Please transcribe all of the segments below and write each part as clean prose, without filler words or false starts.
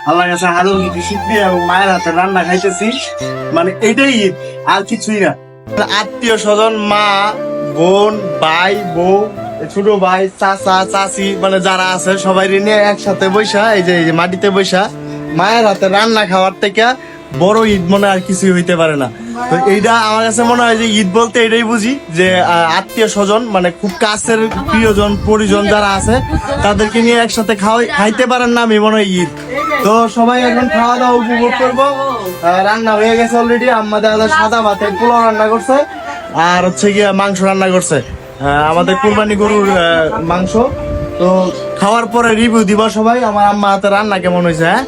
আল্লাহর কাছে হাজার কোটি শুকরিয়া এবং মায়ের হাতে রান্না খাইতেছি, মানে এটাই ঈদ, আর কিছুই না। আত্মীয় স্বজন, মা, বোন, ভাই, বউ, ছোট ভাই, চাচা, চাচি, মানে যারা আছে সবাই নিয়ে একসাথে বৈশা এই যে মাটিতে বৈশা মায়ের হাতে রান্না খাওয়ার থেকে বড় ঈদ মনে আর কিছুই হইতে পারে না। তো এইটা আমার কাছে মনে হয় যে ঈদ বলতে এটাই বুঝি যে আত্মীয় স্বজন, মানে খুব কাছের প্রিয়জন পরিজন যারা আছে তাদেরকে নিয়ে একসাথে খাইতে পারেন না, আমি মনে হয় ঈদ। তো সবাই এখন খাওয়া দাওয়া উপভোগ করবো। রান্না হয়ে গেছে অলরেডি, আমাদের সাদা ভাতে পোলাও রান্না করছে, আর হচ্ছে গিয়ে মাংস রান্না করছে, আমাদের কুরবানি গরুর মাংস। তো খাওয়ার পরে রিভিউ দিব সবাই, আমার আম্মা হাতে রান্না কেমন হয়েছে। হ্যাঁ,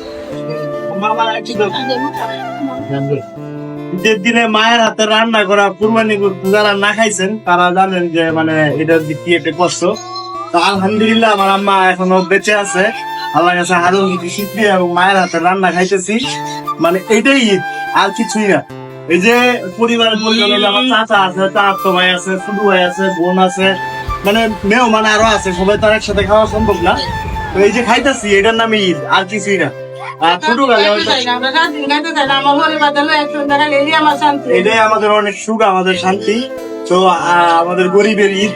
ঈদের দিনে মায়ের হাতে রান্না করা কুরবানি গরু যারা না খাইছেন তারা জানেন যে মানে এটার দিক দিয়ে একটা কষ্ট। তো আলহামদুলিল্লাহ আমার আম্মা এখনো বেঁচে আছে, আল্লাহর কাছে হাজার কোটি শুকরিয়া এবং মায়ের হাতে রান্না খাইতেছি, মানে এটাই ঈদ, আর কিছুই না। এই যে পরিবারের পরিজন, আমার চাচা আছে, চাচা ভাই আছে, ছোট ভাই আছে, বোন আছে, মানে মেয়েও মানে আরো আছে, সবাই তো আর একসাথে খাওয়া সম্ভব না। তো এই যে খাইতেছি এটার নামে ঈদ, আর কিছুই না। আর ছোট গালে এটাই আমাদের অনেক সুখ, আমাদের শান্তি। তো আমাদের গরিবের ঈদ।